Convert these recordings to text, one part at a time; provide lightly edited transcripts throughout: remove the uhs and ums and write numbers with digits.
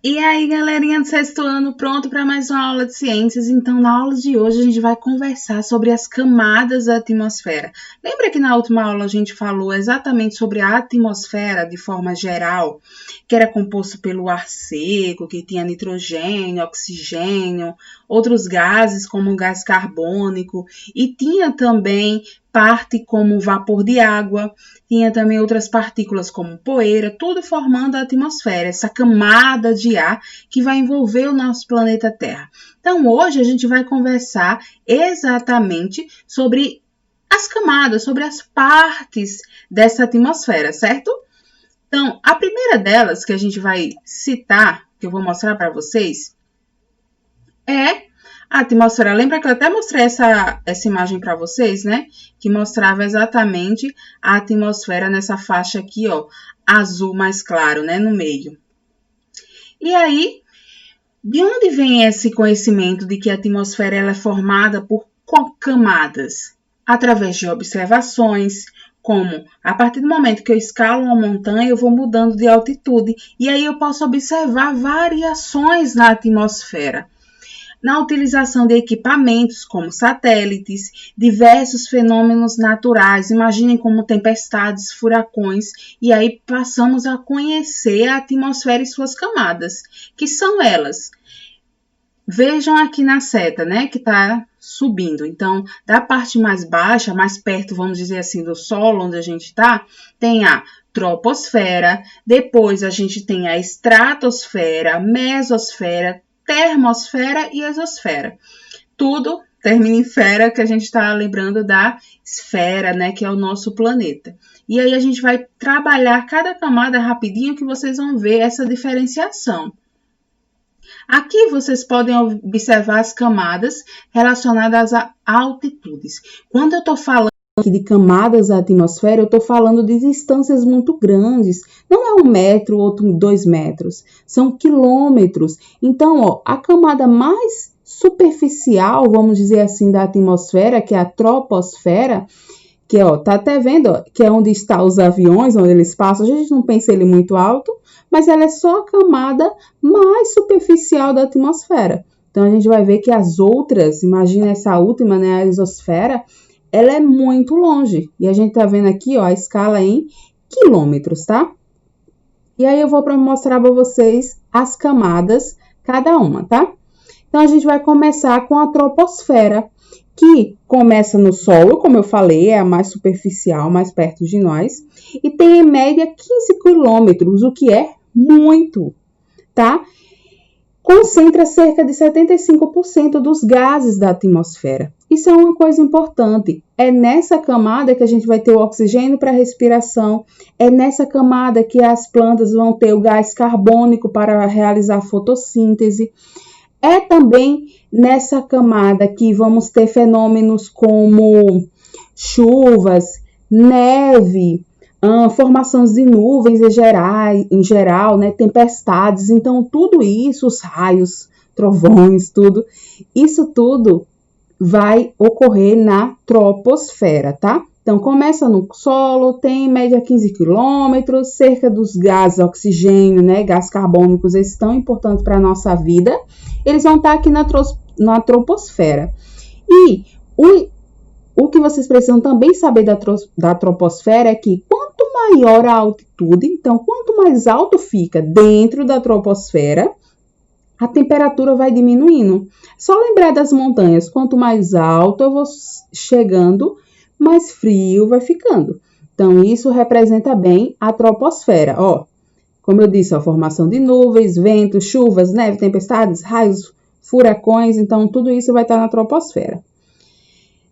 E aí, galerinha do sexto ano, pronto para mais uma aula de ciências? Então, na aula de hoje, a gente vai conversar sobre as camadas da atmosfera. Lembra que na última aula a gente falou exatamente sobre a atmosfera de forma geral, que era composto pelo ar seco, que tinha nitrogênio, oxigênio, outros gases como o gás carbônico, e tinha também parte como vapor de água, tinha também outras partículas como poeira, tudo formando a atmosfera, essa camada de ar que vai envolver o nosso planeta Terra. Então, hoje a gente vai conversar exatamente sobre as camadas, sobre as partes dessa atmosfera, certo? Então, a primeira delas que a gente vai citar, que eu vou mostrar para vocês, é a atmosfera. Lembra que eu até mostrei essa imagem para vocês, né? Que mostrava exatamente a atmosfera nessa faixa aqui, ó, azul mais claro, né? No meio. E aí, de onde vem esse conhecimento de que a atmosfera ela é formada por camadas? Através de observações, como a partir do momento que eu escalo uma montanha, eu vou mudando de altitude. E aí eu posso observar variações na atmosfera. Na utilização de equipamentos como satélites, diversos fenômenos naturais, imaginem como tempestades, furacões, e aí passamos a conhecer a atmosfera e suas camadas, que são elas. Vejam aqui na seta, né, que está subindo. Então, da parte mais baixa, mais perto, vamos dizer assim, do solo onde a gente está, tem a troposfera, depois a gente tem a estratosfera, mesosfera, termosfera e exosfera. Tudo termina em fera, que a gente está lembrando da esfera, né, que é o nosso planeta. E aí a gente vai trabalhar cada camada rapidinho que vocês vão ver essa diferenciação. Aqui vocês podem observar as camadas relacionadas a altitudes. Quando eu estou falando aqui de camadas da atmosfera, eu estou falando de distâncias muito grandes. Não é 1 metro, outro 2 metros. São quilômetros. Então, ó, a camada mais superficial, vamos dizer assim, da atmosfera, que é a troposfera, que, ó, tá até vendo, ó, que é onde estão os aviões, onde eles passam. A gente não pensa ele muito alto, mas ela é só a camada mais superficial da atmosfera. Então, a gente vai ver que as outras, imagina essa última, né, a exosfera, ela é muito longe. E a gente tá vendo aqui, ó, a escala em quilômetros, tá? E aí eu vou mostrar para vocês as camadas, cada uma, tá? Então, a gente vai começar com a troposfera, que começa no solo, como eu falei, é a mais superficial, mais perto de nós, e tem em média 15 quilômetros, o que é muito, tá? Concentra cerca de 75% dos gases da atmosfera. Isso é uma coisa importante. É nessa camada que a gente vai ter o oxigênio para respiração, é nessa camada que as plantas vão ter o gás carbônico para realizar a fotossíntese. É também nessa camada que vamos ter fenômenos como chuvas, neve, formações de nuvens em geral, né, tempestades. Então, tudo isso, os raios, trovões, tudo, isso tudo vai ocorrer na troposfera, tá? Então, começa no solo, tem em média 15 quilômetros, cerca dos gases oxigênio, né, gás carbônicos, esses tão importantes para a nossa vida, eles vão estar aqui na troposfera. E o que vocês precisam também saber da troposfera é que quanto maior a altitude, então quanto mais alto fica dentro da troposfera, a temperatura vai diminuindo. Só lembrar das montanhas, quanto mais alto eu vou chegando, mais frio vai ficando. Então, isso representa bem a troposfera. Ó, como eu disse, a formação de nuvens, ventos, chuvas, neve, tempestades, raios, furacões. Então, tudo isso vai estar na troposfera.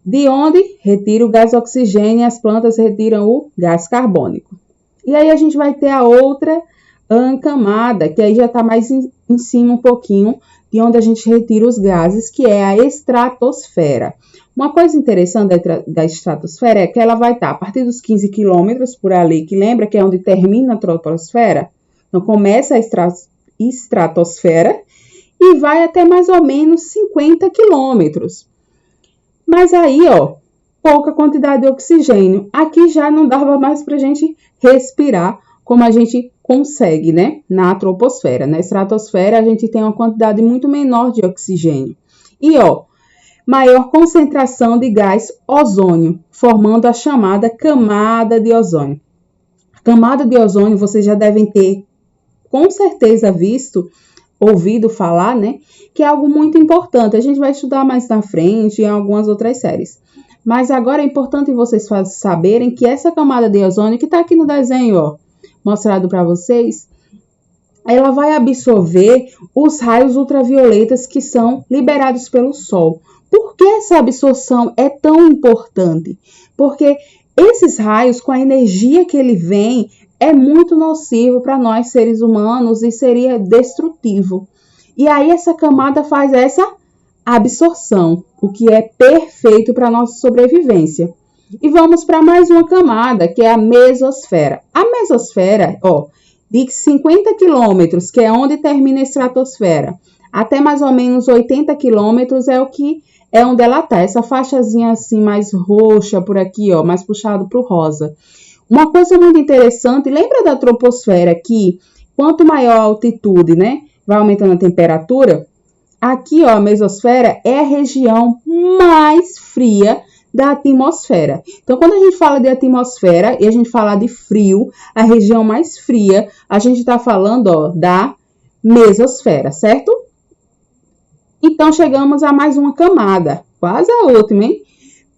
De onde retira o gás oxigênio e as plantas retiram o gás carbônico. E aí a gente vai ter a outra camada, que aí já está mais em cima um pouquinho, de onde a gente retira os gases, que é a estratosfera. Uma coisa interessante da estratosfera é que ela vai estar a partir dos 15 quilômetros por ali, que lembra que é onde termina a troposfera? Então, começa a estratosfera e vai até mais ou menos 50 quilômetros. Mas aí, ó, pouca quantidade de oxigênio. Aqui já não dava mais para a gente respirar como a gente consegue, né? Na troposfera. Na estratosfera, a gente tem uma quantidade muito menor de oxigênio. E, maior concentração de gás ozônio, formando a chamada camada de ozônio. A camada de ozônio, vocês já devem ter, com certeza, ouvido falar, né? Que é algo muito importante. A gente vai estudar mais na frente em algumas outras séries. Mas agora é importante vocês saberem que essa camada de ozônio, que está aqui no desenho, mostrado para vocês, ela vai absorver os raios ultravioletas que são liberados pelo Sol. Por que essa absorção é tão importante? Porque esses raios, com a energia que ele vem, é muito nocivo para nós seres humanos e seria destrutivo. E aí essa camada faz essa absorção, o que é perfeito para a nossa sobrevivência. E vamos para mais uma camada, que é a mesosfera. A mesosfera, de 50 quilômetros, que é onde termina a estratosfera, até mais ou menos 80 quilômetros é onde ela está. Essa faixazinha assim mais roxa por aqui, mais puxado para o rosa. Uma coisa muito interessante, lembra da troposfera que quanto maior a altitude, né, vai aumentando a temperatura? Aqui, a mesosfera é a região mais fria da atmosfera. Então, quando a gente fala de atmosfera e a gente fala de frio, a região mais fria, a gente está falando, da mesosfera, certo? Então, chegamos a mais uma camada, quase a última, hein?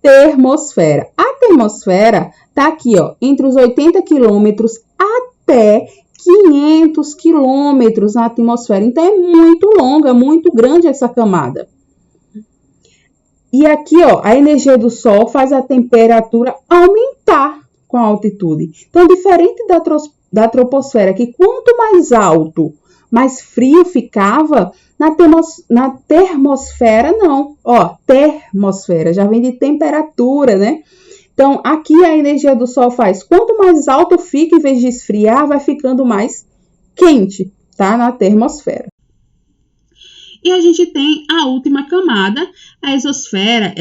Termosfera. A termosfera está aqui, entre os 80 quilômetros até 500 quilômetros na atmosfera. Então, é muito longa, muito grande essa camada. E aqui, a energia do Sol faz a temperatura aumentar com a altitude. Então, diferente da troposfera, que quanto mais alto, mais frio ficava, na termosfera, não. Termosfera, já vem de temperatura, né? Então, aqui a energia do Sol faz, quanto mais alto fica, em vez de esfriar, vai ficando mais quente, tá? Na termosfera. E a gente tem a última camada, a exosfera,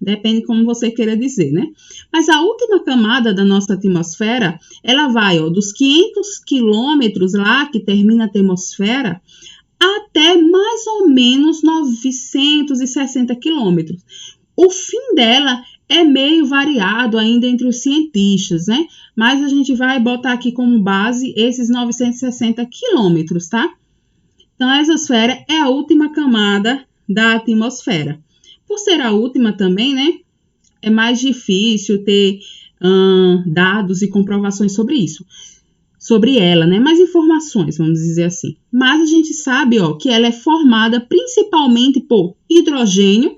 depende como você queira dizer, né? Mas a última camada da nossa atmosfera, ela vai, dos 500 quilômetros lá, que termina a atmosfera, até mais ou menos 960 quilômetros. O fim dela é meio variado ainda entre os cientistas, né? Mas a gente vai botar aqui como base esses 960 quilômetros, tá? Então, a exosfera é a última camada da atmosfera. Por ser a última também, né? É mais difícil ter dados e comprovações sobre isso. Sobre ela, né? Mais informações, vamos dizer assim. Mas a gente sabe, que ela é formada principalmente por hidrogênio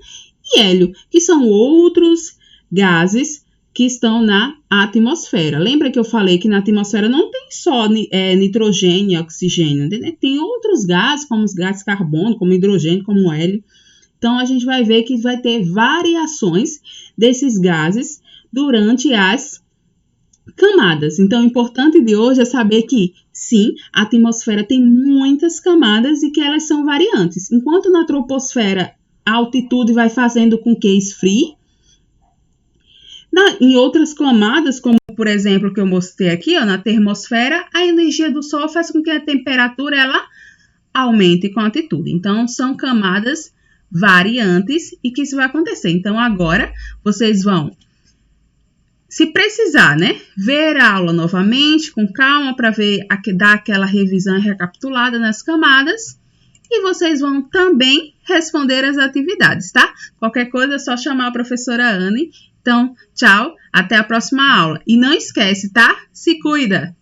e hélio, que são outros gases que estão na atmosfera. Lembra que eu falei que na atmosfera não tem só nitrogênio e oxigênio, né? Tem outros gases, como os gases carbônicos, como hidrogênio, como hélio. Então, a gente vai ver que vai ter variações desses gases durante as camadas. Então, o importante de hoje é saber que, sim, a atmosfera tem muitas camadas e que elas são variantes. Enquanto na troposfera a altitude vai fazendo com que esfrie, em outras camadas, como por exemplo que eu mostrei aqui, na termosfera, a energia do Sol faz com que a temperatura ela aumente com a altitude. Então, são camadas variantes e que isso vai acontecer. Então, agora vocês vão, se precisar, né, ver a aula novamente com calma para dar aquela revisão recapitulada nas camadas. E vocês vão também responder as atividades, tá? Qualquer coisa é só chamar a professora Anne. Então, tchau, até a próxima aula. E não esquece, tá? Se cuida!